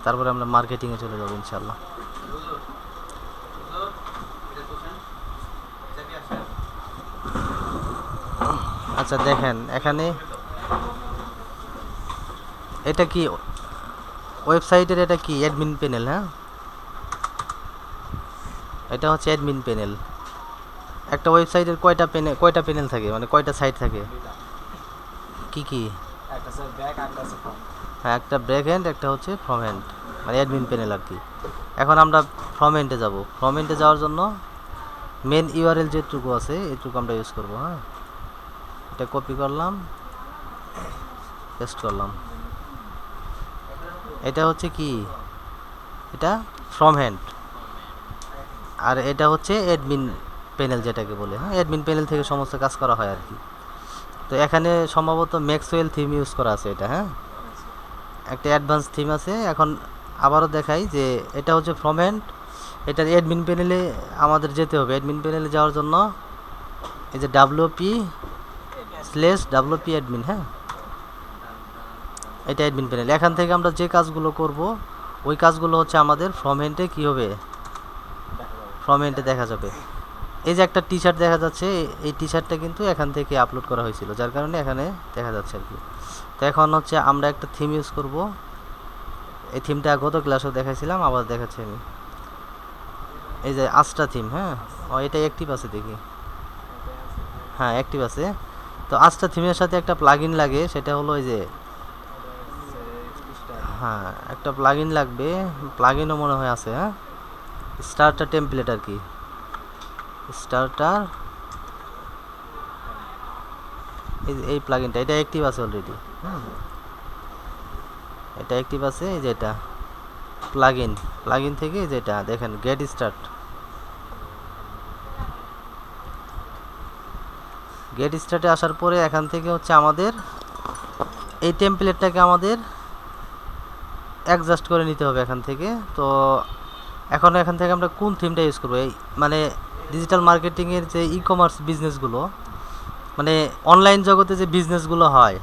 তারপরে আমরা মার্কেটিংয়ে চলে যাবো ইনশাল্লাহ। আচ্ছা দেখেন এখানে এটা কি ওয়েবসাইটের, এটা কি অ্যাডমিন প্যানেল? হ্যাঁ, এটা হচ্ছে অ্যাডমিন প্যানেল। একটা ওয়েবসাইটের কয়টা প্যানেল থাকে, মানে কয়টা সাইট থাকে? কি কি? হ্যাঁ, একটা ব্যাক এন্ড, একটা হচ্ছে ফ্রম এন্ড, মানে অ্যাডমিন প্যানেল আর কি। এখন আমরা ফ্রম এন্ডে যাব। ফ্রম এন্ডে যাওয়ার জন্য মেন ইউআরএল যেটুকু আছে এটুকু আমরা ইউজ করব। হ্যাঁ, এটা কপি করলাম, পেস্ট করলাম। এটা হচ্ছে কি, এটা ফ্রম হ্যান্ড, আর এটা হচ্ছে অ্যাডমিন প্যানেল যেটাকে বলে। হ্যাঁ, অ্যাডমিন প্যানেল থেকে সমস্ত কাজ করা হয় আর কি। তো এখানে সম্ভবত ম্যাক্সওয়েল থিম ইউজ করা আছে এটা। হ্যাঁ, একটা অ্যাডভান্স থিম আছে। এখন আবারও দেখাই যে এটা হচ্ছে ফ্রম হ্যান্ড, এটার অ্যাডমিন প্যানেলে আমাদের যেতে হবে। অ্যাডমিন প্যানেলে যাওয়ার জন্য এই যে WP/WP অ্যাডমিন। হ্যাঁ, এটা অ্যাডমিন প্যানেল। এখান থেকে আমরা যে কাজগুলো করব ওই কাজগুলো হচ্ছে আমাদের ফ্রম এন্ডে কী হবে, ফ্রম এন্ডে দেখা যাবে। এই যে একটা টি শার্ট দেখা যাচ্ছে, এই টি শার্টটা কিন্তু এখান থেকে আপলোড করা হয়েছিল, যার কারণে এখানে দেখা যাচ্ছে আর কি। তো এখন হচ্ছে আমরা একটা থিম ইউজ করব। এই থিমটা গত ক্লাসেও দেখাইছিলাম, আবার দেখাচ্ছি আমি। এই যে আস্টা থিম। হ্যাঁ, এটা অ্যাক্টিভ আছে দেখি। হ্যাঁ, অ্যাক্টিভ আছে। তো আস্টা থিমের সাথে একটা প্লাগইন লাগে, সেটা হলো এই যে, হ্যাঁ একটা প্লাগইন লাগবে। প্লাগইনও মনে হয় আছে। হ্যাঁ, স্টার্টার টেমপ্লেট আর কি, স্টার্টার। এই প্লাগইনটা এটা অ্যাক্টিভ আছে অলরেডি। এটা অ্যাক্টিভ আছে। এই যে এটা প্লাগইন থেকে যেটা দেখেন গেট স্টার্ট। গেট স্টার্টে আসার পরে এখান থেকে হচ্ছে আমাদের এই টেমপ্লেটটাকে আমাদের অ্যাডজাস্ট করে নিতে হবে এখান থেকে। তো এখান থেকে আমরা কোন থিমটা ইউজ করবো, এই মানে ডিজিটাল মার্কেটিংয়ের যে ই কমার্স বিজনেসগুলো, মানে অনলাইন জগতে যে বিজনেসগুলো হয়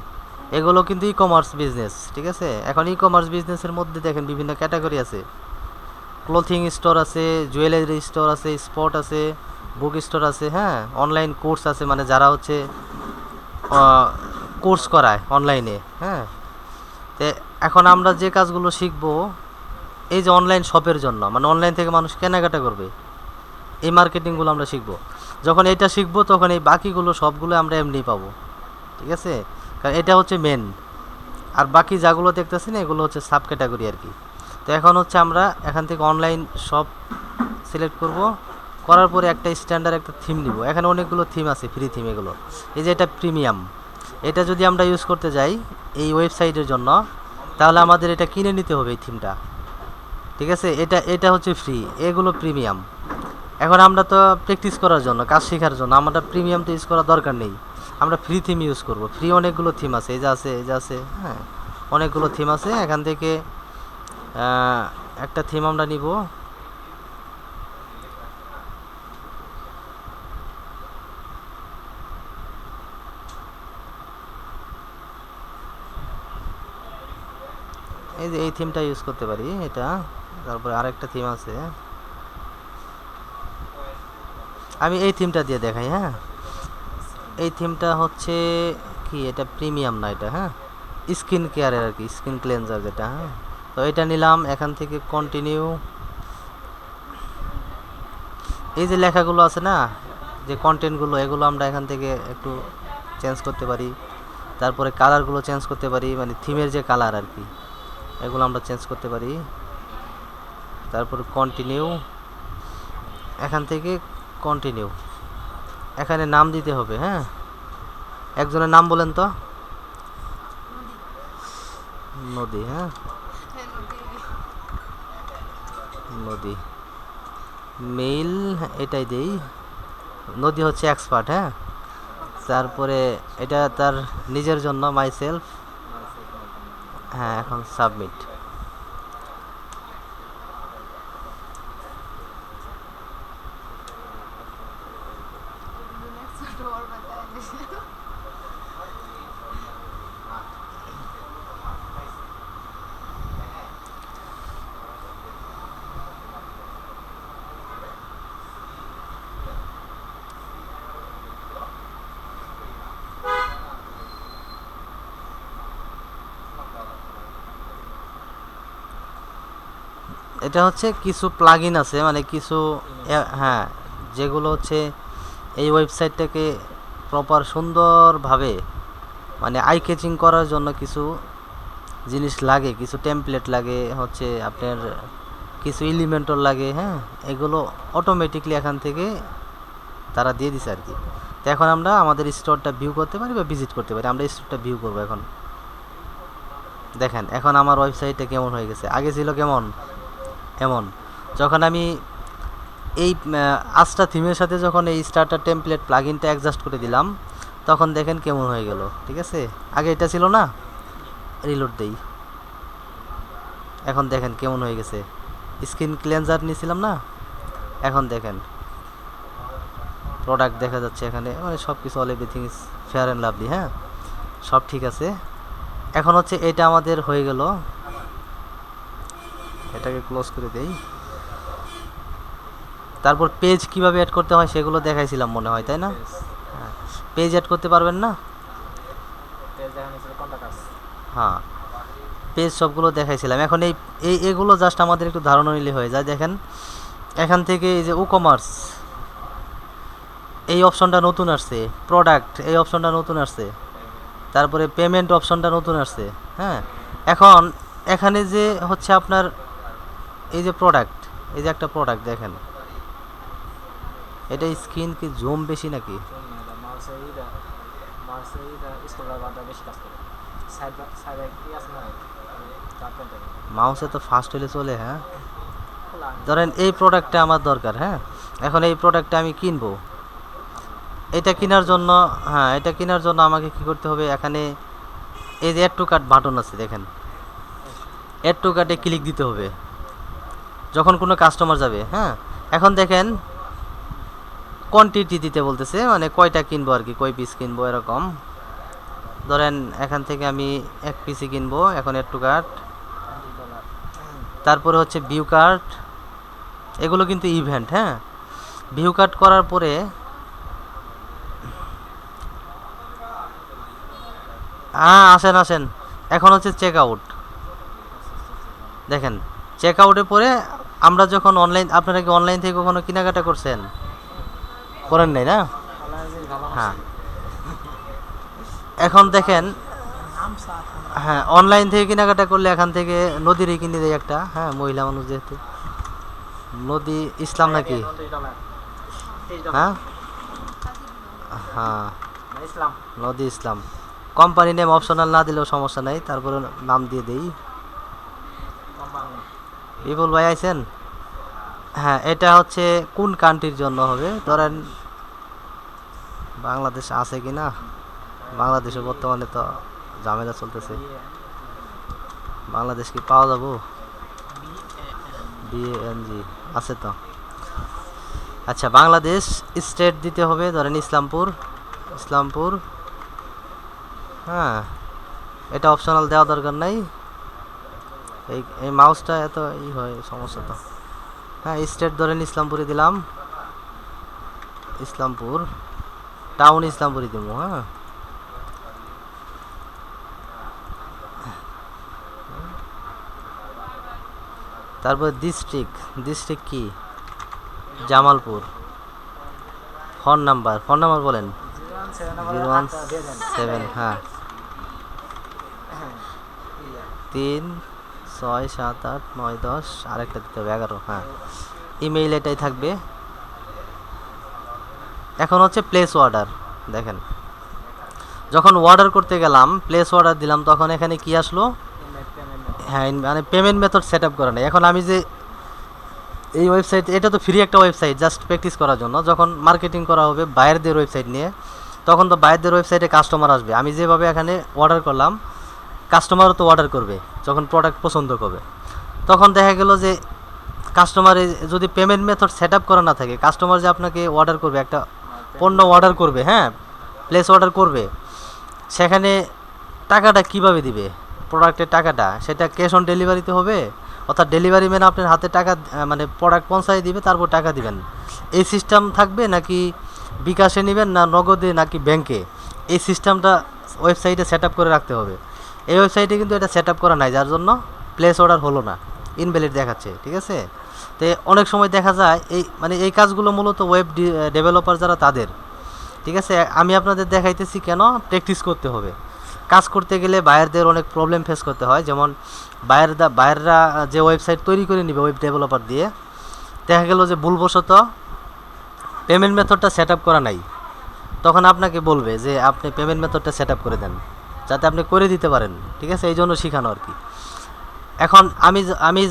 এগুলো কিন্তু ই কমার্স বিজনেস। ঠিক আছে, এখন ই কমার্স বিজনেসের মধ্যে দেখেন বিভিন্ন ক্যাটাগরি আছে। ক্লোথিং স্টোর আছে, জুয়েলারি স্টোর আছে, স্পট আছে, বুক স্টোর আছে। হ্যাঁ, অনলাইন কোর্স আছে, মানে যারা হচ্ছে কোর্স করায় অনলাইনে। হ্যাঁ, তো এখন আমরা যে কাজগুলো শিখবো এই যে অনলাইন শপের জন্য, মানে অনলাইন থেকে মানুষ কেনাকাটা করবে, এই মার্কেটিংগুলো আমরা শিখবো। যখন এটা শিখবো তখন এই বাকিগুলো সবগুলো আমরা এমনি পাবো। ঠিক আছে, কারণ এটা হচ্ছে মেন, আর বাকি যাগুলো দেখতেছেন এগুলো হচ্ছে সাব ক্যাটাগরি আর কি। তো এখন হচ্ছে আমরা এখান থেকে অনলাইন শপ সিলেক্ট করব, করার পরে একটা স্ট্যান্ডার্ড একটা থিম নিব। এখানে অনেকগুলো থিম আছে, ফ্রি থিম এগুলো। এই যে এটা প্রিমিয়াম, এটা যদি আমরা ইউজ করতে যাই এই ওয়েবসাইটের জন্য, তাহলে আমাদের এটা কিনে নিতে হবে এই থিমটা। ঠিক আছে, এটা হচ্ছে ফ্রি, এগুলো প্রিমিয়াম। এখন আমরা তো প্র্যাকটিস করার জন্য, কাজ শেখার জন্য আমরা প্রিমিয়াম তো ইউজ করার দরকার নেই, আমরা ফ্রি থিম ইউজ করব। ফ্রি অনেকগুলো থিম আছে, এই যে আছে। হ্যাঁ, অনেকগুলো থিম আছে। এখান থেকে একটা থিম আমরা নিব। এই যে এই থিমটা ইউজ করতে পারি এটা। তারপরে আরেকটা থিম আছে, আমি এই থিমটা দিয়ে দেখাই। হ্যাঁ, এই থিমটা হচ্ছে কি, এটা প্রিমিয়াম না এটা। হ্যাঁ, স্কিন কেয়ারের আর কি, স্কিন ক্লেনজার যেটা। হ্যাঁ, তো এটা নিলাম। এখান থেকে কন্টিনিউ। এই যে লেখাগুলো আছে না, যে কন্টেন্টগুলো, এগুলো আমরা এখান থেকে একটু চেঞ্জ করতে পারি। তারপরে কালারগুলো চেঞ্জ করতে পারি, মানে থিমের যে কালার আর কি, এগুলো আমরা চেঞ্জ করতে পারি। তারপরে কন্টিনিউ, এখান থেকে কন্টিনিউ, এখানে নাম দিতে হবে। হ্যাঁ, একজনের নাম বলেন তো। নদী। হ্যাঁ, নদী মেইল, এটাই দেই। নদী হচ্ছে এক্সপার্ট। হ্যাঁ, তারপরে এটা তার নিজের জন্য, মাই সেলফ। হ্যাঁ, এখন সাবমিট। এটা হচ্ছে কিছু প্লাগইন আছে, মানে কিছু হ্যাঁ, যেগুলো হচ্ছে এই ওয়েবসাইটটাকে প্রপার সুন্দরভাবে মানে আই ক্যাচিং করার জন্য কিছু জিনিস লাগে, কিছু টেমপ্লেট লাগে, হচ্ছে আপনার কিছু এলিমেন্টর লাগে। হ্যাঁ, এগুলো অটোমেটিকলি এখান থেকে তারা দিয়ে দিছে আর কি। তো এখন আমরা আমাদের স্টোরটা ভিউ করতে পারি বা ভিজিট করতে পারি। আমরা স্টোরটা ভিউ করবো এখন। দেখেন এখন আমার ওয়েবসাইটটা কেমন হয়ে গেছে। আগে ছিল কেমন, এমন। যখন আমি এই আস্টা থিমের সাথে যখন এই স্টার্টার টেমপ্লেট প্লাগইনটা অ্যাডজাস্ট করে দিলাম, তখন দেখেন কেমন হয়ে গেল। ঠিক আছে, আগে এটা ছিল না। রিলোড দেই, এখন দেখেন কেমন হয়ে গেছে। স্ক্রিন ক্লিনজার নিয়েছিলাম না, এখন দেখেন প্রোডাক্ট দেখা যাচ্ছে এখানে, মানে সব কিছু all everything is fair and lovely. হ্যাঁ, সব ঠিক আছে। এখন হচ্ছে এটা আমাদের হয়ে গেল, এটাকে ক্লোজ করে দেই। তারপর পেজ কিভাবে অ্যাড করতে হয় সেগুলো দেখাইছিলাম মনে হয়, তাই না? হ্যাঁ, পেজ অ্যাড করতে পারবেন না? হ্যাঁ, পেজ সবগুলো দেখাইছিলাম। এখন এগুলো জাস্ট আমাদের একটু ধারণা নিলে হয়ে যায়। দেখেন এখান থেকে এই যে ই-কমার্স এই অপশনটা নতুন আসছে, প্রোডাক্ট এই অপশনটা নতুন আসছে, তারপরে পেমেন্ট অপশনটা নতুন আসছে। হ্যাঁ, এখন এখানে যে হচ্ছে আপনার এই যে প্রোডাক্ট, এই যে একটা প্রোডাক্ট দেখেন, এটা স্ক্রিন কি জুম বেশি নাকি? মাউসে তো ফাস্ট হলে চলে। হ্যাঁ, ধরেন এই প্রোডাক্টটা আমার দরকার। হ্যাঁ, এখন এই প্রোডাক্টটা আমি কিনবো। এটা কেনার জন্য, হ্যাঁ, এটা কেনার জন্য আমাকে কি করতে হবে? এখানে এই যে অ্যাড টু কার্ট বাটন আছে, দেখেন অ্যাড টু কার্টে ক্লিক দিতে হবে যখন কোনো কাস্টমার যাবে। হ্যাঁ, এখন দেখেন কোয়ান্টিটি দিতে বলতেছে, মানে কয়টা কিনবো আর কি, কয় পিস কিনবো এরকম। ধরেন এখান থেকে আমি এক পিসই কিনবো। এখন অ্যাড টু কার্ট, তারপরে হচ্ছে ভিউ কার্ট, এগুলো কিন্তু ইভেন্ট। হ্যাঁ, ভিউ কার্ট করার পরে আসেন আসেন, এখন হচ্ছে চেক আউট। দেখেন চেক আউটে পরে আমরা যখন অনলাইন, আপনারা কি অনলাইন থেকে কখনো কেনাকাটা করছেন? করেন নাই না? হ্যাঁ, এখন দেখেন, হ্যাঁ, অনলাইন থেকে কেনাকাটা করলে এখান থেকে নদীরই কিনে দেয় একটা। হ্যাঁ, মহিলা মানুষ যেহেতু। নদী ইসলাম নাকি? হ্যাঁ হ্যাঁ, নদী ইসলাম। কোম্পানি নেম অপশনাল না দিলেও সমস্যা নাই, তারপরে নাম দিয়ে দেই। বিপুল ভাই আইছেন? হ্যাঁ, এটা হচ্ছে কোন কান্ট্রির জন্য হবে? ধরেন বাংলাদেশ আছে কি না? বাংলাদেশে বর্তমানে তো ঝামেলা চলতেছে, বাংলাদেশ কি পাওয়া যাবো? বিএনজি আছে তো। আচ্ছা, বাংলাদেশ স্টেট দিতে হবে, ধরেন ইসলামপুর। ইসলামপুর, হ্যাঁ, এটা অপশনাল দেওয়া দরকার নাই। এই মাউসটা এত হয়, সমস্যা তো। হ্যাঁ, স্টেট ধরেন ইসলামপুরে দিলাম, ইসলামপুর টাউন ইসলামপুরে দিব। হ্যাঁ, তারপর ডিস্ট্রিক্ট, ডিস্ট্রিক্ট কি? Jamalpur. Phone number, phone number বলেন। 017, হ্যাঁ, 3, 6, 7, 8, 9, 10, আরেকটা দিতে হবে 11। হ্যাঁ, ইমেইল এটাই থাকবে। এখন হচ্ছে প্লেস অর্ডার। দেখেন যখন অর্ডার করতে গেলাম, প্লেস অর্ডার দিলাম, তখন এখানে কি আসলো? হ্যাঁ, মানে পেমেন্ট মেথড সেট আপ করা নেই। এখন আমি যে এই ওয়েবসাইট, এটা তো ফ্রি একটা ওয়েবসাইট জাস্ট প্র্যাকটিস করার জন্য। যখন মার্কেটিং করা হবে বাইরের ওয়েবসাইট নিয়ে, তখন তো বাইরের ওয়েবসাইটে কাস্টমার আসবে। আমি যেভাবে এখানে অর্ডার করলাম, কাস্টমারও তো অর্ডার করবে যখন প্রোডাক্ট পছন্দ করবে। তখন দেখা গেল যে কাস্টমারে যদি পেমেন্ট মেথড সেট আপ করা না থাকে, কাস্টমার যে আপনাকে অর্ডার করবে, একটা পণ্য অর্ডার করবে, হ্যাঁ, প্লেস অর্ডার করবে, সেখানে টাকাটা কিভাবে দিবে? প্রোডাক্টের টাকাটা সেটা ক্যাশ অন ডেলিভারিতে হবে, অর্থাৎ ডেলিভারি ম্যান আপনার হাতে টাকা, মানে প্রোডাক্ট পৌঁছায় দিবে, তারপর টাকা দিবেন, এই সিস্টেম থাকবে? নাকি বিকাশে নেবেন, না নগদে, নাকি ব্যাংকে? এই সিস্টেমটা ওয়েবসাইটে সেট আপ করে রাখতে হবে। এই ওয়েবসাইটে কিন্তু এটা সেট আপ করা নাই, যার জন্য প্লেস অর্ডার হলো না। ইনভ্যালিড দেখাচ্ছে, ঠিক আছে। তো অনেক সময় দেখা যায় এই কাজগুলো মূলত ওয়েব ডেভেলপার যারা তাদের, ঠিক আছে। আমি আপনাদের দেখাইতেছি কেন প্র্যাকটিস করতে হবে। কাজ করতে গেলে বায়ারদের অনেক প্রবলেম ফেস করতে হয়, যেমন বায়াররা যে ওয়েবসাইট তৈরি করে নেবে ওয়েব ডেভেলপার দিয়ে, দেখা গেল যে ভুলবশত পেমেন্ট মেথডটা সেট আপ করা নাই, তখন আপনাকে বলবে যে আপনি পেমেন্ট মেথডটা সেট আপ করে দেন, যাতে আপনি করে দিতে পারেন, ঠিক আছে। এই জন্য শেখানো আর কি। এখন আমি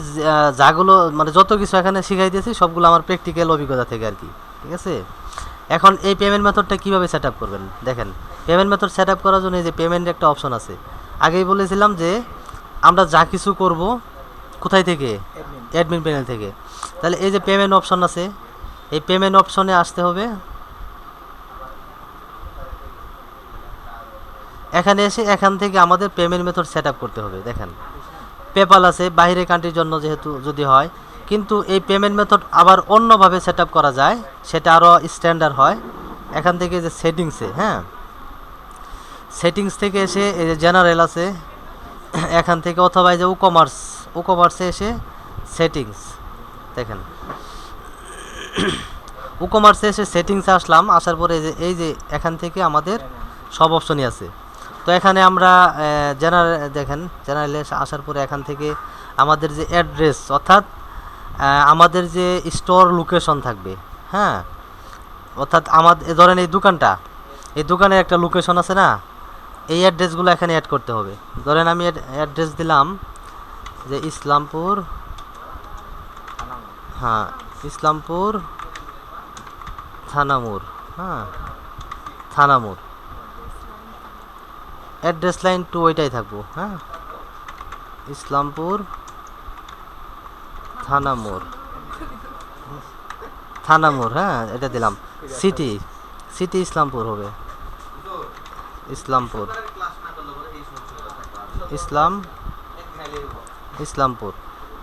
যাগুলো যত কিছু এখানে শিখাইতেছি সবগুলো আমার প্র্যাকটিক্যাল অভিজ্ঞতা থেকে আর কি, ঠিক আছে। এখন এই পেমেন্ট মেথডটা কীভাবে সেট আপ করবেন দেখেন। পেমেন্ট মেথড সেট আপ করার জন্য এই যে পেমেন্টের একটা অপশন আছে। আগেই বলেছিলাম যে আমরা যা কিছু করব কোথায় থেকে, অ্যাডমিন প্যানেল থেকে। তাহলে এই যে পেমেন্ট অপশন আছে, এই পেমেন্ট অপশনে আসতে হবে। এখানে এসে এখান থেকে আমাদের পেমেন্ট মেথড সেট আপ করতে হবে। দেখেন পেপাল আছে বাইরে কান্ট্রির জন্য যেহেতু যদি হয়, কিন্তু এই পেমেন্ট মেথড আবার অন্যভাবে সেট আপ করা যায়, সেটা আরও স্ট্যান্ডার্ড হয়। এখান থেকে যে সেটিংসে, হ্যাঁ, সেটিংস থেকে এসে এই যে জেনারেল আছে এখান থেকে, অথবা এই যে কমার্সে এসে সেটিংস, দেখেন কমার্সে এসে সেটিংসে আসলাম। আসার পরে এই যে এখান থেকে আমাদের সব অপশনই আছে। তো এখানে আমরা দেখেন জেনারেলে আসার পরে এখান থেকে আমাদের যে অ্যাড্রেস, অর্থাৎ আমাদের যে স্টোর লোকেশন থাকবে, হ্যাঁ, অর্থাৎ আমাদের ধরেন এই দোকানের একটা লোকেশন আছে না, এই অ্যাড্রেসগুলো এখানে অ্যাড করতে হবে। ধরেন আমি অ্যাড্রেস দিলাম যে ইসলামপুর, হ্যাঁ, ইসলামপুর থানামুর, হ্যাঁ, থানামুর। অ্যাড্রেস লাইন 2 ওইটাই থাকবো, হ্যাঁ, ইসলামপুর থানামুর, হ্যাঁ, এটা দিলাম। সিটি ইসলামপুর হবে, ইসলামপুর।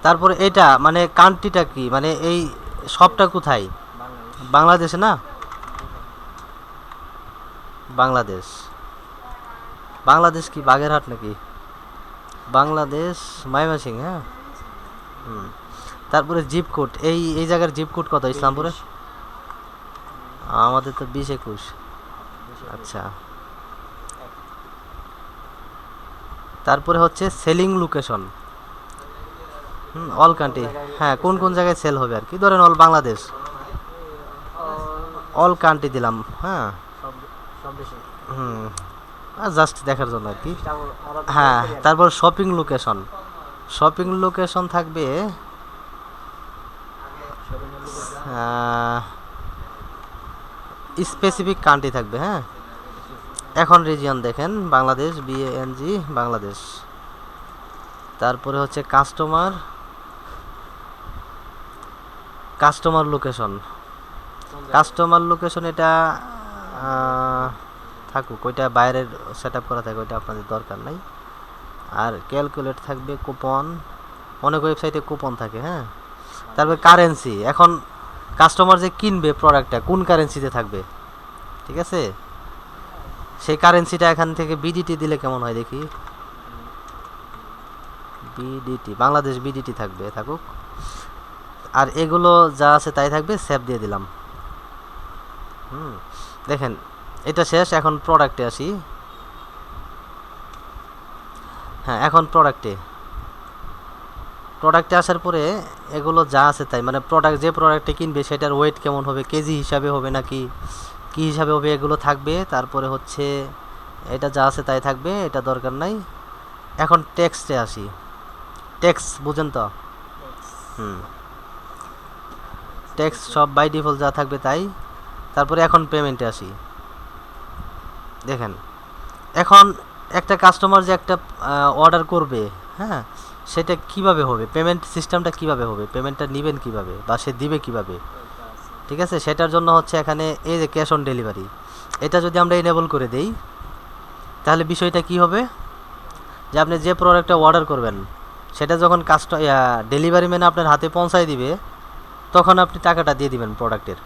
তারপরে এটা কান্ট্রিটা কি, এই সবটা কোথায়, বাংলাদেশে না, বাংলাদেশ কি বাগেরহাট নাকি, বাংলাদেশ ময়মনসিংহ, হ্যাঁ। তারপরে জিপ কোড, এই জায়গার জিপ কোড কত ইসলামপুরে? আমাদের তো 20-21। আচ্ছা, তারপরে হচ্ছে সেলিং লোকেশন, অল কান্ট্রি, হ্যাঁ, কোন কোন জায়গায় সেল হবে আর কি। ধরেন অল বাংলাদেশ, অল কান্ট্রি দিলাম, হ্যাঁ, জাস্ট দেখার জন্য আর কি, হ্যাঁ। তারপর শপিং লোকেশন থাকবে স্পেসিফিক কান্ট্রি থাকবে, হ্যাঁ। এখন রিজিয়ন দেখেন বাংলাদেশ, BANG বাংলাদেশ। তারপরে হচ্ছে কাস্টমার লোকেশন এটা থাকুক, ওইটা বাইরের সেট আপ করা থাকে, ওইটা আপনাদের দরকার নাই। আর ক্যালকুলেট থাকবে, কুপন, অনেক ওয়েবসাইটে কুপন থাকে, হ্যাঁ। তারপরে কারেন্সি, এখন কাস্টমার যে কিনবে প্রোডাক্টটা কোন কারেন্সিতে থাকবে, ঠিক আছে, সেই কারেন্সিটা এখান থেকে BDT দিলে কেমন হয় দেখি। বাংলাদেশ BDT থাকুক। আর এগুলো যা আছে তাই থাকবে, সেভ দিয়ে দিলাম। দেখেন এটা শেষ। এখন প্রোডাক্টে আসি, হ্যাঁ, এখন প্রোডাক্টে আসার পরে এগুলো যা আছে তাই, যে প্রোডাক্টে কিনবে সেটার ওয়েট কেমন হবে, কেজি হিসাবে হবে নাকি কি হিসাবে হবে, এগুলো থাকবে। তারপরে হচ্ছে এটা যা আছে তাই থাকবে, এটা দরকার নাই। এখন টেক্সটে আসি, টেক্সট বুঝেন তো, টেক্সট সব বাই ডিফল্ট যা থাকবে তাই। তারপরে এখন পেমেন্টে আসি। দেখেন এখন একটা কাস্টমার যে একটা অর্ডার করবে, হ্যাঁ, সেটা কিভাবে হবে, পেমেন্ট সিস্টেমটা কিভাবে হবে, পেমেন্টটা নেবেন কিভাবে বা সে দিবে কিভাবে, ঠিক আছে। সেটার জন্য হচ্ছে এখানে এই যে ক্যাশ অন ডেলিভারি, এটা যদি আমরা এনেবল করে দেই তাহলে বিষয়টা কি হবে, যে আপনি যে প্রোডাক্টটা অর্ডার করবেন সেটা যখন ডেলিভারি ম্যান আপনার হাতে পৌঁছায় দিবে তখন আপনি টাকাটা দিয়ে দিবেন প্রোডাক্টের,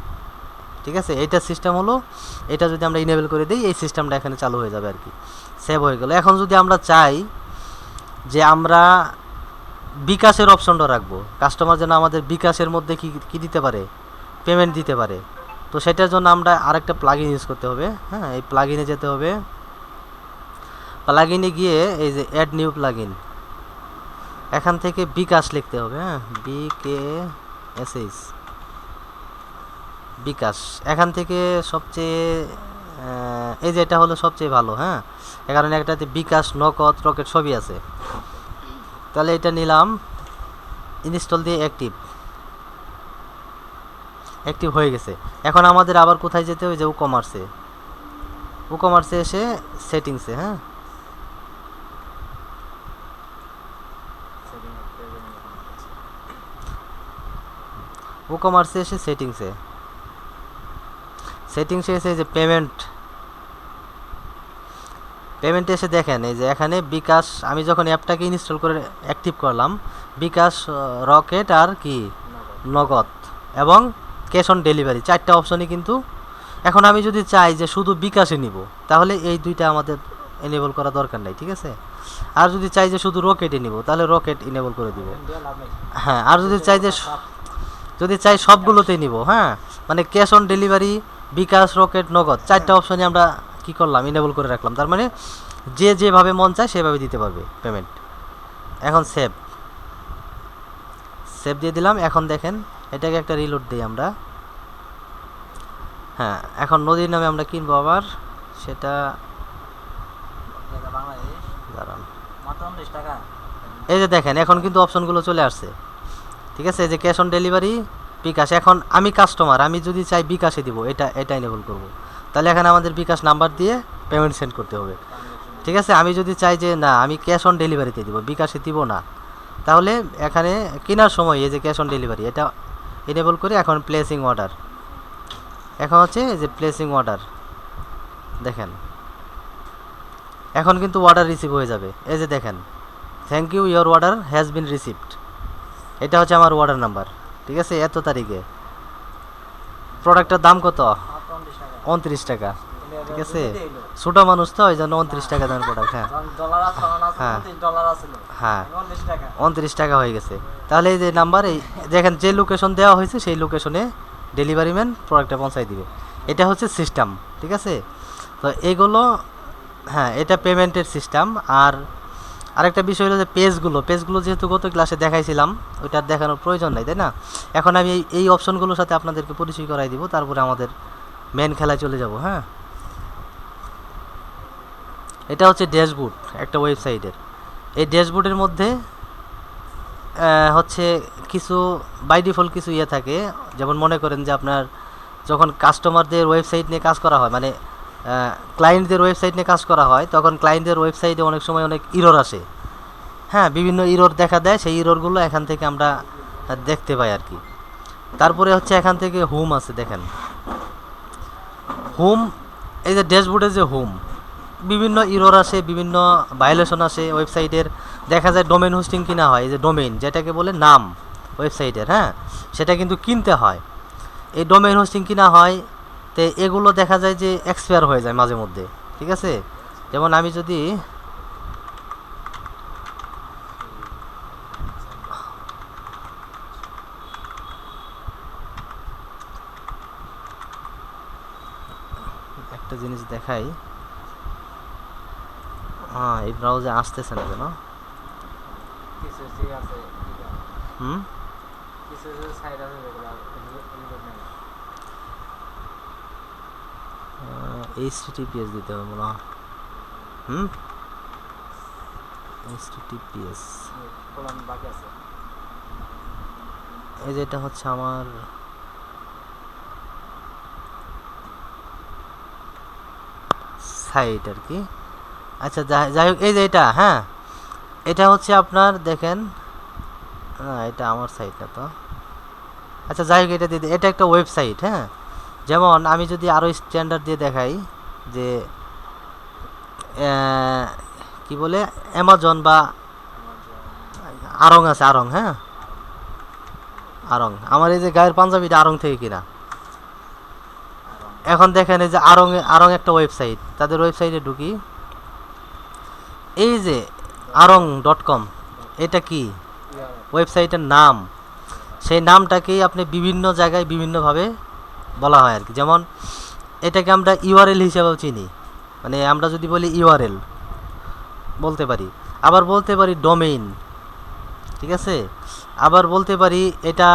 ঠিক আছে। এইটা সিস্টেম হলো। এটা যদি আমরা ইনেবল করে দিই এই সিস্টেমটা এখানে চালু হয়ে যাবে আর কি, সেভ হয়ে গেল। এখন যদি আমরা চাই যে আমরা বিকাশের অপশনটা রাখবো, কাস্টমার যেন আমাদের বিকাশের মধ্যে কি দিতে পারে, পেমেন্ট দিতে পারে। তো সেটার জন্য আমরা আরেকটা প্লাগইন ইউজ করতে হবে। হ্যাঁ, এই প্লাগইনে যেতে হবে, প্লাগইনে গিয়ে এই যে অ্যাড নিউ প্লাগইন, এখান থেকে বিকাশ লিখতে হবে। হ্যাঁ, BKSH বিকাশ, এখান থেকে সবচেয়ে এই যে এটা হলো সবচেয়ে ভালো। হ্যাঁ, এ কারণে একটাতে বিকাশ, নগদ, রকেট সবই আছে। তাহলে এটা নিলাম, ইনস্টল দিয়ে অ্যাক্টিভ হয়ে গেছে। এখন আমাদের আবার কোথায় যেতে হবে, যে কমার্সে এসে সেটিংসে, হ্যাঁ কমার্সে এসে সেটিংসে এসে যে পেমেন্টে এসে দেখেন এই যে এখানে বিকাশ, আমি যখন অ্যাপটাকে ইনস্টল করে অ্যাক্টিভ করলাম, বিকাশ, রকেট আর কি নগদ এবং ক্যাশ অন ডেলিভারি, 4টা অপশনই কিন্তু। এখন আমি যদি চাই যে শুধু বিকাশে নিব, তাহলে এই 2টা আমাদের এনেবল করা দরকার নাই, ঠিক আছে। আর যদি চাই যে শুধু রকেটে নিব, তাহলে রকেট এনেবল করে দিব। হ্যাঁ, আর যদি চাই সবগুলোতেই নিব, হ্যাঁ, মানে cash on delivery, bKash, Rocket, Nagad, 4টা অপশনই আমরা কি করলাম, ইনেবল করে রাখলাম। তার মানে যেভাবে মন চায় সেভাবে দিতে পারবে পেমেন্ট। এখন সেভ দিয়ে দিলাম। এখন দেখেন এটাকে একটা রিলোড দিই আমরা। হ্যাঁ, এখন নদীর নামে আমরা কিনবো আবার, সেটা দাঁড়ান, এই যে দেখেন এখন কিন্তু অপশনগুলো চলে আসছে, ঠিক আছে। এই যে ক্যাশ অন ডেলিভারি, বিকাশ। এখন আমি কাস্টমার, আমি যদি চাই বিকাশে দিব, এটা এনেবল করব, তাহলে এখানে আমাদের বিকাশ নাম্বার দিয়ে পেমেন্ট সেন্ড করতে হবে, ঠিক আছে। আমি যদি চাই যে না আমি ক্যাশ অন ডেলিভারিতে দিব, বিকাশে দিব না, তাহলে এখানে কেনার সময় এই যে ক্যাশ অন ডেলিভারি এটা এনেবল করে এখন প্লেসিং অর্ডার, এখন হচ্ছে এই যে প্লেসিং অর্ডার, দেখেন এখন কিন্তু অর্ডার রিসিভ হয়ে যাবে। এই যে দেখেন, thank you, your order has been received, এটা হচ্ছে আমার অর্ডার নাম্বার, ঠিক আছে। এত তারিখে প্রোডাক্টের দাম কত, 29 টাকা, ঠিক আছে। ছোটো মানুষ তো ওই জন্য 29 টাকা দামের প্রোডাক্ট। হ্যাঁ হ্যাঁ 29 টাকা হয়ে গেছে। তাহলে এই যে নাম্বার, এই দেখেন যে লোকেশন দেওয়া হয়েছে সেই লোকেশনে ডেলিভারি ম্যান প্রোডাক্টটা পৌঁছায় দিবে। এটা হচ্ছে সিস্টেম, ঠিক আছে। তো এইগুলো, হ্যাঁ, এটা পেমেন্টের সিস্টেম। আর আরেকটা বিষয় হলো যে পেজগুলো যেহেতু গত ক্লাসে দেখাইছিলাম, ওইটা দেখানোর প্রয়োজন নাই, তাই না। এখন আমি এই অপশনগুলোর সাথে আপনাদেরকে পরিচয় করাই দিব, তারপরে আমাদের মেন খেলায় চলে যাব। হ্যাঁ, এটা হচ্ছে ড্যাশবোর্ড একটা ওয়েবসাইটের। এই ড্যাশবোর্ডের মধ্যে হচ্ছে কিছু বাই ডিফল্ট কিছু ইয়ে থাকে, যেমন মনে করেন যে আপনার যখন কাস্টমারদের ওয়েবসাইট নিয়ে কাজ করা হয়, মানে ক্লায়েন্টদের ওয়েবসাইট নিয়ে কাজ করা হয়, তখন ক্লায়েন্টদের ওয়েবসাইটে অনেক সময় অনেক ইরর আসে। হ্যাঁ, বিভিন্ন ইরর দেখা দেয়, সেই ইররগুলো এখান থেকে আমরা দেখতে পাই আর কি। তারপরে হচ্ছে এখান থেকে হোম আছে, দেখেন হোম, এই যে ড্যাশবোর্ডে যে হোম, বিভিন্ন ইরর আসে, বিভিন্ন ভায়োলেশন আসে ওয়েবসাইটের। দেখা যায় ডোমেন হোস্টিং কিনা হয়, এই যে ডোমেন যেটাকে বলে নাম ওয়েবসাইটের, হ্যাঁ, সেটা কিন্তু কিনতে হয়। এই ডোমেন হোস্টিং কিনা হয়, তো এগুলো দেখা যায় যে এক্সপায়ার হয়ে যায় মাঝে মধ্যে, ঠিক আছে। যেমন আমি যদি একটা জিনিস দেখাই, হ্যাঁ, এই ব্রাউজে আসতেছে না কেন, HTTPS দিতে হবে না, HTTPS, এই যে এটা হচ্ছে আমার সাইট আর কি। আচ্ছা, যাই হোক, এই যে এটা, হ্যাঁ, এটা হচ্ছে আপনার দেখেন, এটা আমার সাইট না তো। আচ্ছা, যাই হোক, এটা দিয়ে, এটা একটা ওয়েবসাইট। হ্যাঁ, যেমন আমি যদি আরও স্ট্যান্ডার্ড দিয়ে দেখাই, যে কি বলে অ্যামাজন বা আড়ং আছে, আড়ং, হ্যাঁ, আড়ং, আমার এই যে গায়ের পাঞ্জাবিটা আড়ং থেকে কিনা। এখন দেখেন এই যে আড়ং একটা ওয়েবসাইট, তাদের ওয়েবসাইটে ঢুকি, এই যে arong.com, এটা কি, ওয়েবসাইটের নাম, সেই নামটাকেই আপনি বিভিন্ন জায়গায় বিভিন্নভাবে বলা হয় আর কি। যেমন এটাকে আমরা ইউআরএল হিসেবেও চিনি, মানে আমরা যদি বলি ইউআরএল বলতে পারি, আবার বলতে পারি ডোমেইন, ঠিক আছে, আবার বলতে পারি এটা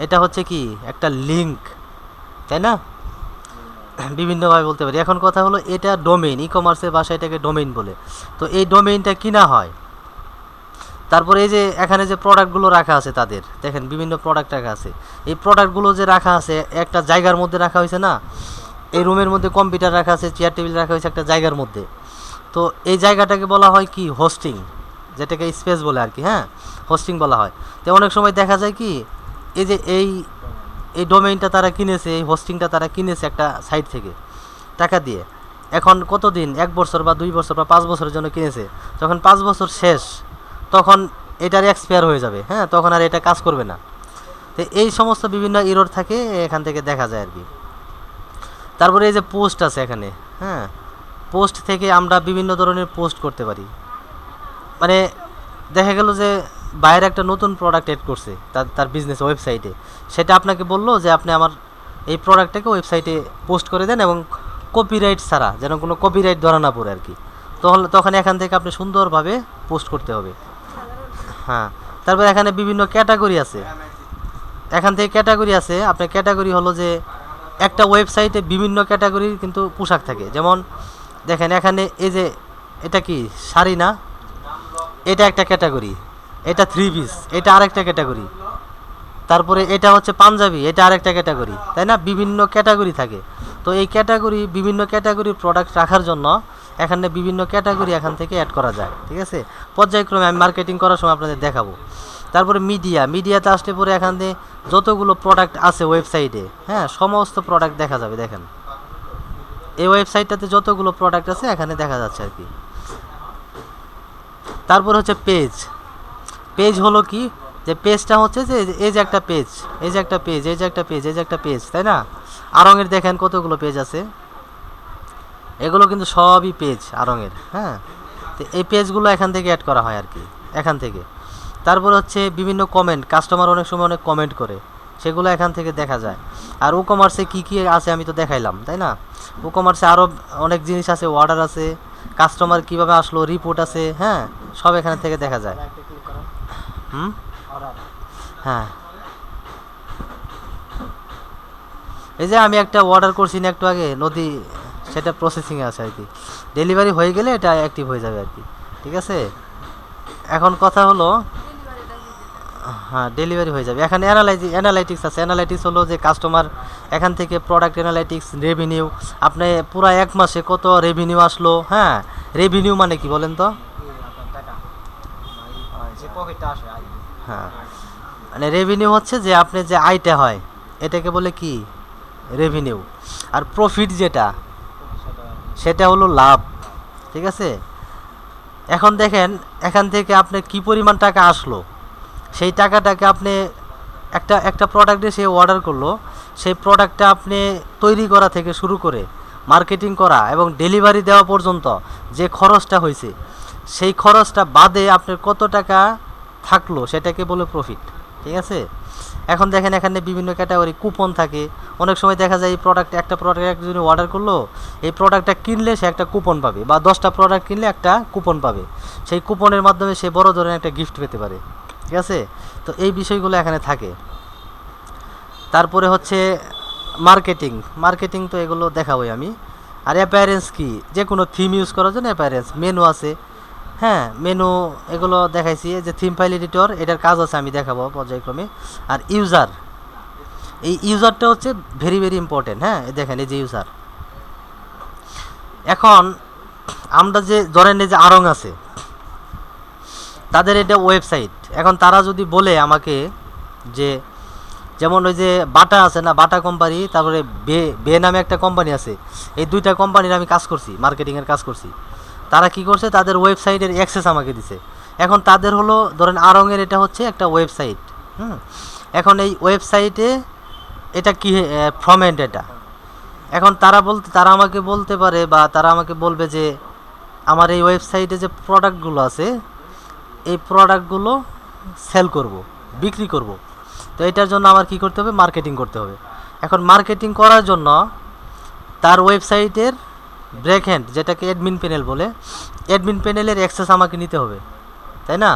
এটা হচ্ছে কি একটা লিঙ্ক, তাই না, বিভিন্নভাবে বলতে পারি। এখন কথা হলো এটা ডোমেইন, ই কমার্সের ভাষায় এটাকে ডোমেইন বলে। তো এই ডোমেইনটা কিনা হয়, তারপরে এই যে এখানে যে প্রোডাক্টগুলো রাখা আছে তাদের দেখেন বিভিন্ন প্রোডাক্ট রাখা আছে, এই প্রোডাক্টগুলো যে রাখা আছে একটা জায়গার মধ্যে রাখা হয়েছে না, এই রুমের মধ্যে কম্পিউটার রাখা আছে, চেয়ার টেবিল রাখা হয়েছে একটা জায়গার মধ্যে। তো এই জায়গাটাকে বলা হয় কি হোস্টিং, যেটাকে স্পেস বলে আর কি, হ্যাঁ হোস্টিং বলা হয়। তো অনেক সময় দেখা যায় কি এই যে এই এই ডোমেইনটা তারা কিনেছে, এই হোস্টিংটা তারা কিনেছে একটা সাইট থেকে টাকা দিয়ে। এখন কতদিন, 1 বছর বা 2 বছর বা 5 বছরের জন্য কিনেছে, যখন 5 বছর শেষ তখন এটার এক্সপায়ার হয়ে যাবে, হ্যাঁ তখন আর এটা কাজ করবে না। তো এই সমস্ত বিভিন্ন এরর থাকে, এখান থেকে দেখা যায় আর কি। তারপরে এই যে পোস্ট আছে এখানে, হ্যাঁ পোস্ট থেকে আমরা বিভিন্ন ধরনের পোস্ট করতে পারি। মানে দেখা গেল যে বাইরে একটা নতুন প্রোডাক্ট এড করছে তার তার বিজনেস ওয়েবসাইটে, সেটা আপনাকে বললো যে আপনি আমার এই প্রোডাক্টটাকে ওয়েবসাইটে পোস্ট করে দেন এবং কপিরাইট ছাড়া, যেন কোনো কপিরাইট ধরা না পড়ে আর কি। তখন এখান থেকে আপনি সুন্দরভাবে পোস্ট করতে হবে। হ্যাঁ, তারপর এখানে বিভিন্ন ক্যাটাগরি আছে, এখান থেকে ক্যাটাগরি আছে। আপনার ক্যাটাগরি হলো যে একটা ওয়েবসাইটে বিভিন্ন ক্যাটাগরির কিন্তু পোশাক থাকে। যেমন দেখেন এখানে এই যে এটা কি শাড়ি না, এটা একটা ক্যাটাগরি, এটা 3 পিস, এটা আরেকটা ক্যাটাগরি, তারপরে এটা হচ্ছে পাঞ্জাবি, এটা আরেকটা ক্যাটাগরি, তাই না, বিভিন্ন ক্যাটাগরি থাকে। তো এই ক্যাটাগরি বিভিন্ন ক্যাটাগরির প্রোডাক্ট রাখার জন্য এখানে বিভিন্ন ক্যাটাগরি এখান থেকে অ্যাড করা যায়, ঠিক আছে। পর্যায়ক্রমে আমি মার্কেটিং করার সময় আপনাদের দেখাবো। তারপরে মিডিয়াতে আসলে পরে এখানে যতগুলো প্রোডাক্ট আছে ওয়েবসাইটে, হ্যাঁ সমস্ত প্রোডাক্ট দেখা যাবে। দেখেন এই ওয়েবসাইটটাতে যতগুলো প্রোডাক্ট আছে এখানে দেখা যাচ্ছে আর কি। তারপর হচ্ছে পেজ হলো কি, যে পেজটা হচ্ছে যে এই যে একটা পেজ, এই যে একটা পেজ, এই যে একটা পেজ, এই যে একটা পেজ, তাই না। আড়ংয়ের দেখেন কতগুলো পেজ আছে, এগুলো কিন্তু সবই পেজ আড়ংয়ের, হ্যাঁ। তো এই পেজগুলো এখান থেকে অ্যাড করা হয় আর কি, এখান থেকে। তারপর হচ্ছে বিভিন্ন কমেন্ট, কাস্টমার অনেক সময় অনেক কমেন্ট করে, সেগুলো এখান থেকে দেখা যায়। আর ই কমার্সে কী কী আছে আমি তো দেখাইলাম, তাই না। ই কমার্সে আরও অনেক জিনিস আছে, অর্ডার আছে, কাস্টমার কীভাবে আসলো, রিপোর্ট আছে, হ্যাঁ সব এখান থেকে দেখা যায়। হ্যাঁ, এই যে আমি একটা অর্ডার করছি না একটু আগে নদী, সেটা প্রসেসিংয়ে আছে আর কি, ডেলিভারি হয়ে গেলে এটা অ্যাক্টিভ হয়ে যাবে আর কি, ঠিক আছে। এখন কথা হলো, হ্যাঁ ডেলিভারি হয়ে যাবে। এখানে অ্যানালাইটিক্স আছে। অ্যানালাইটিক্স হলো যে কাস্টমার এখান থেকে প্রোডাক্ট অ্যানালাইটিক্স, রেভিনিউ, আপনি পুরো 1 মাসে কত রেভিনিউ আসলো, হ্যাঁ রেভিনিউ মানে কি বলেন তো, হ্যাঁ মানে রেভিনিউ হচ্ছে যে আপনি যে আয়টা হয় এটাকে বলে কি রেভিনিউ। আর প্রফিট যেটা, সেটা হলো লাভ, ঠিক আছে। এখন দেখেন এখান থেকে আপনি কি পরিমাণ টাকা আসলো, সেই টাকাটাকে আপনি একটা একটা প্রোডাক্টে সে অর্ডার করলো, সেই প্রোডাক্টটা আপনি তৈরি করা থেকে শুরু করে মার্কেটিং করা এবং ডেলিভারি দেওয়া পর্যন্ত যে খরচটা হয়েছে, সেই খরচটা বাদে আপনার কত টাকা থাকলো সেটাকে বলে প্রফিট, ঠিক আছে। এখন দেখেন এখানে বিভিন্ন ক্যাটাগরি কুপন থাকে। অনেক সময় দেখা যায় এই একটা প্রোডাক্ট একজন অর্ডার করলো, এই প্রোডাক্টটা কিনলে সে একটা কুপন পাবে, বা 10টা প্রোডাক্ট কিনলে একটা কুপন পাবে, সেই কুপনের মাধ্যমে সে বড় ধরনের একটা গিফট পেতে পারে, ঠিক আছে। তো এই বিষয়গুলো এখানে থাকে। তারপরে হচ্ছে মার্কেটিং তো এগুলো দেখাবোই আমি। আর অ্যাপিয়ারেন্স কি, যে কোনো থিম ইউজ করার জন্য অ্যাপিয়ারেন্স, মেনু আছে, হ্যাঁ মেনু এগুলো দেখাইছি। যে থিম ফাইল এডিটর, এটার কাজ আছে আমি দেখাবো পর্যায়ক্রমে। আর ইউজার, এই ইউজারটা হচ্ছে ভেরি ভেরি ইম্পর্টেন্ট, হ্যাঁ দেখেন এই যে ইউজার। এখন আমরা যে ধরেন এই যে আড়ং আছে, তাদের এটা ওয়েবসাইট। এখন তারা যদি বলে আমাকে যে, যেমন ওই যে বাটা আছে না, বাটা কোম্পানি, তারপরে বে নামে একটা কোম্পানি আছে, এই 2টা কোম্পানির আমি কাজ করছি, মার্কেটিংয়ের কাজ করছি। তারা কি করছে, তাদের ওয়েবসাইটের অ্যাক্সেস আমাকে দিছে। এখন তাদের হলো ধরেন আড়ংয়ের এটা হচ্ছে একটা ওয়েবসাইট, এখন এই ওয়েবসাইটে এটা কি ফরম্যাট এটা। এখন তারা আমাকে বলতে পারে, বা তারা আমাকে বলবে যে আমার এই ওয়েবসাইটে যে প্রোডাক্টগুলো আছে, এই প্রোডাক্টগুলো সেল করব, বিক্রি করব। তো এটার জন্য আমার কি করতে হবে, মার্কেটিং করতে হবে। এখন মার্কেটিং করার জন্য তার ওয়েবসাইটের ব্যাকএন্ড, যেটাকে অ্যাডমিন প্যানেল বলে, অ্যাডমিন প্যানেলের অ্যাক্সেস আমাকে নিতে হবে, তাই না?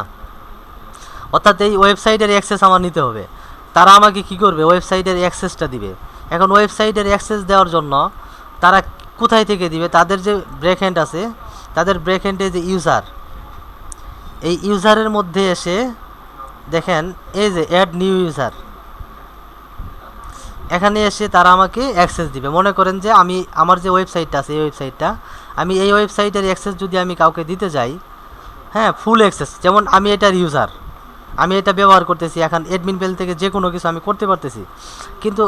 অর্থাৎ এই ওয়েবসাইটের অ্যাক্সেস আমার নিতে হবে। তারা আমাকে কি করবে, ওয়েবসাইটের অ্যাক্সেসটা দিবে। এখন ওয়েবসাইটের অ্যাক্সেস দেওয়ার জন্য তারা কোথায় থেকে দিবে, তাদের যে ব্যাকএন্ড আছে, তাদের ব্যাকএন্ডে যে ইউজার, এই ইউজারের মধ্যে এসে দেখেন এই যে অ্যাড নিউ ইউজার, এখানে এসে তারা আমাকে অ্যাক্সেস দিবে। মনে করেন যে আমি আমার যে ওয়েবসাইটটা আছে, এই ওয়েবসাইটটা, আমি এই ওয়েবসাইটের অ্যাক্সেস যদি আমি কাউকে দিতে যাই, হ্যাঁ, ফুল অ্যাক্সেস, যেমন আমি এটার ইউজার, আমি এটা ব্যবহার করতেছি, এখন অ্যাডমিন পেল থেকে যে কোনো কিছু আমি করতে পারতেছি, কিন্তু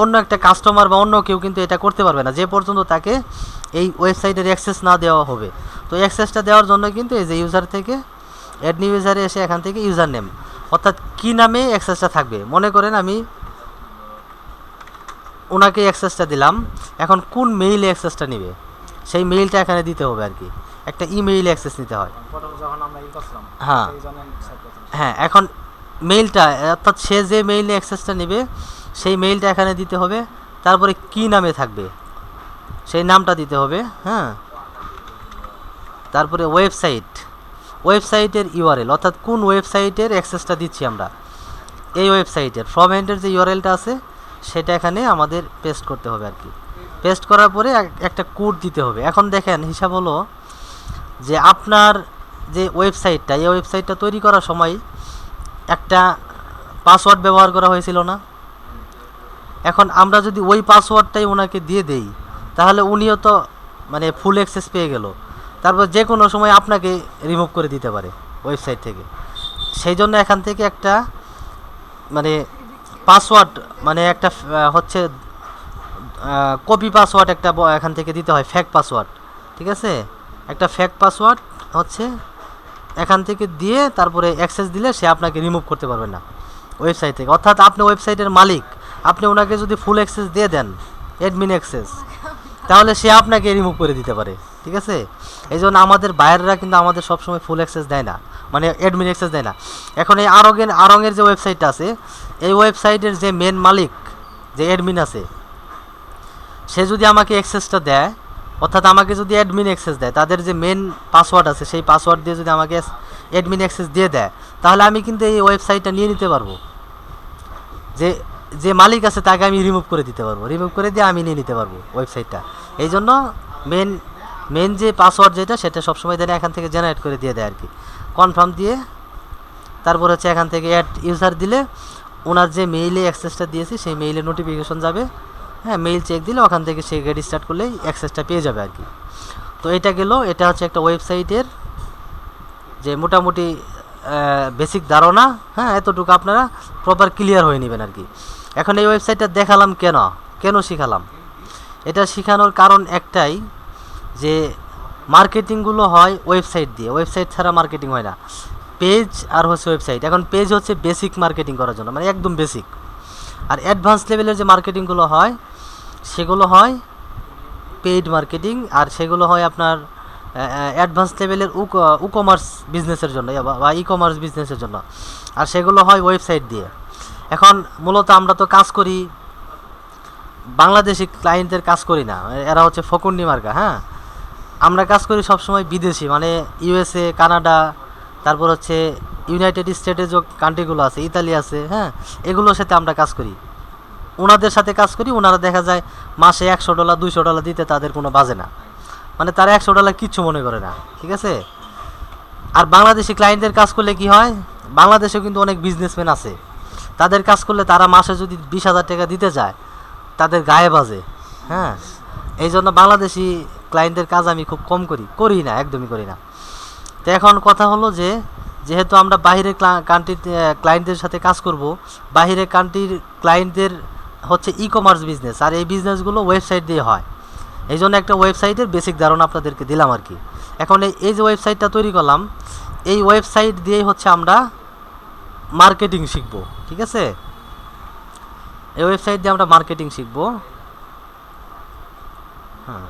অন্য একটা কাস্টমার বা অন্য কেউ কিন্তু এটা করতে পারবে না যে পর্যন্ত তাকে এই ওয়েবসাইটের অ্যাক্সেস না দেওয়া হবে। তো অ্যাক্সেসটা দেওয়ার জন্য কিন্তু এই যে ইউজার থেকে অ্যাড নিউ ইউজারে এসে এখান থেকে ইউজার নেম, অর্থাৎ কী নামে অ্যাক্সেসটা থাকবে, মনে করেন আমি ওনাকে অ্যাক্সেসটা দিলাম, এখন কোন মেইলে অ্যাক্সেসটা নেবে সেই মেইলটা এখানে দিতে হবে আর কি, একটা ইমেইলে অ্যাক্সেস নিতে হয়। হ্যাঁ হ্যাঁ, এখন মেইলটা, অর্থাৎ সে যে মেইলে অ্যাক্সেসটা নেবে সেই মেইলটা এখানে দিতে হবে, তারপরে কি নামে থাকবে সেই নামটা দিতে হবে, হ্যাঁ, তারপরে ওয়েবসাইটের ইউআরএল, অর্থাৎ কোন ওয়েবসাইটের অ্যাক্সেসটা দিচ্ছি আমরা, এই ওয়েবসাইটের ফ্রম এন্ডের যে ইউআরএলটা আছে সেটা এখানে আমাদের পেস্ট করতে হবে আর কি। পেস্ট করার পরে একটা কোড দিতে হবে। এখন দেখেন হিসাব হলো যে আপনার যে ওয়েবসাইটটা, এই ওয়েবসাইটটা তৈরি করার সময় একটা পাসওয়ার্ড ব্যবহার করা হয়েছিল না? এখন আমরা যদি ওই পাসওয়ার্ডটাই ওনাকে দিয়ে দেই তাহলে উনিও তো মানে ফুল অ্যাক্সেস পেয়ে গেল, তারপর যে কোনো সময় আপনাকে রিমুভ করে দিতে পারে ওয়েবসাইট থেকে। সেই জন্য এখান থেকে একটা মানে পাসওয়ার্ড, মানে একটা হচ্ছে কপি পাসওয়ার্ড একটা এখান থেকে দিতে হয়, ফেক পাসওয়ার্ড, ঠিক আছে? একটা ফেক পাসওয়ার্ড হচ্ছে এখান থেকে দিয়ে তারপরে অ্যাক্সেস দিলে সে আপনাকে রিমুভ করতে পারবে না ওয়েবসাইট থেকে। অর্থাৎ আপনি ওয়েবসাইটের মালিক, আপনি ওনাকে যদি ফুল অ্যাক্সেস দিয়ে দেন, অ্যাডমিন অ্যাক্সেস, তাহলে সে আপনাকে রিমুভ করে দিতে পারে, ঠিক আছে? এই জন্য আমাদের বাইরেরা কিন্তু আমাদের সবসময় ফুল অ্যাক্সেস দেয় না, মানে অ্যাডমিন অ্যাক্সেস দেয় না। এখন এই আরঙের যে ওয়েবসাইটটা আছে, এই ওয়েবসাইটের যে মেন মালিক, যে অ্যাডমিন আছে, সে যদি আমাকে অ্যাক্সেসটা দেয়, অর্থাৎ আমাকে যদি অ্যাডমিন অ্যাক্সেস দেয়, তাদের যে মেন পাসওয়ার্ড আছে সেই পাসওয়ার্ড দিয়ে যদি আমাকে অ্যাডমিন অ্যাক্সেস দিয়ে দেয়, তাহলে আমি কিন্তু এই ওয়েবসাইটটা নিয়ে নিতে পারবো। যে মালিক আছে তাকে আমি রিমুভ করে দিতে পারবো, রিমুভ করে দিয়ে আমি নিয়ে নিতে পারবো ওয়েবসাইটটা। এই জন্য মেন যে পাসওয়ার্ড যেটা, সেটা সবসময় দেয় এখান থেকে জেনারেট করে দিয়ে দেয় আর কি, কনফার্ম দিয়ে তারপর হচ্ছে এখান থেকে অ্যাড ইউজার দিলে ওনার যে মেইলে অ্যাক্সেসটা দিয়েছি সেই মেইলে নোটিফিকেশন যাবে, হ্যাঁ, মেইল চেক দিলে ওখান থেকে সে গেট স্টার্ট করলেই অ্যাক্সেসটা পেয়ে যাবে আর কি। তো এটা গেল, এটা হচ্ছে একটা ওয়েবসাইটের যে মোটামুটি বেসিক ধারণা, হ্যাঁ, এতটুকু আপনারা প্রপার ক্লিয়ার হয়ে নেবেন আর কি। এখন এই ওয়েবসাইটটা দেখালাম কেন শিখালাম, এটা শেখানোর কারণ একটাই, যে মার্কেটিংগুলো হয় ওয়েবসাইট দিয়ে, ওয়েবসাইট ছাড়া মার্কেটিং হয় না। পেজ আর হচ্ছে ওয়েবসাইট। এখন পেজ হচ্ছে বেসিক মার্কেটিং করার জন্য, মানে একদম বেসিক, আর অ্যাডভান্স লেভেলের যে মার্কেটিংগুলো হয় সেগুলো হয় পেইড মার্কেটিং, আর সেগুলো হয় আপনার অ্যাডভান্স লেভেলের কমার্স বিজনেসের জন্য বা ই কমার্স বিজনেসের জন্য, আর সেগুলো হয় ওয়েবসাইট দিয়ে। এখন মূলত আমরা তো কাজ করি বাংলাদেশি ক্লায়েন্টদের, কাজ করি না, এরা হচ্ছে ফকুন্ডি মার্কা, হ্যাঁ, আমরা কাজ করি সবসময় বিদেশি, মানে ইউএসএ, কানাডা, তারপর হচ্ছে ইউনাইটেড স্টেটের যে কান্ট্রিগুলো আছে, ইতালি আছে, হ্যাঁ, এগুলোর সাথে আমরা কাজ করি, ওনাদের সাথে কাজ করি। ওনারা দেখা যায় মাসে $100 $200 দিতে তাদের কোনো বাজে না, মানে তারা $100 কিচ্ছু মনে করে না, ঠিক আছে? আর বাংলাদেশি ক্লায়েন্টদের কাজ করলে কি হয়, বাংলাদেশেও কিন্তু অনেক বিজনেসম্যান আছে, তাদের কাজ করলে তারা মাসে যদি $20,000 দিতে যায় তাদের গায়ে বাজে, হ্যাঁ। এই জন্য বাংলাদেশি ক্লায়েন্টদের কাজ আমি খুব কম করি না, একদমই করি না। তো এখন কথা হলো যে যেহেতু আমরা বাইরের কান্ট্রির ক্লায়েন্টদের সাথে কাজ করব, বাইরের কান্ট্রির ক্লায়েন্টদের হচ্ছে ই কমার্স বিজনেস, আর এই বিজনেসগুলো ওয়েবসাইট দিয়ে হয়। এই জন্য একটা ওয়েবসাইটের বেসিক ধারণা আপনাদেরকে দিলাম আর কি। এখন এই যে ওয়েবসাইটটা তৈরি করলাম, এই ওয়েবসাইট দিয়েই হচ্ছে আমরা মার্কেটিং শিখব, ঠিক আছে? এই ওয়েবসাইট দিয়ে আমরা মার্কেটিং শিখব, হ্যাঁ।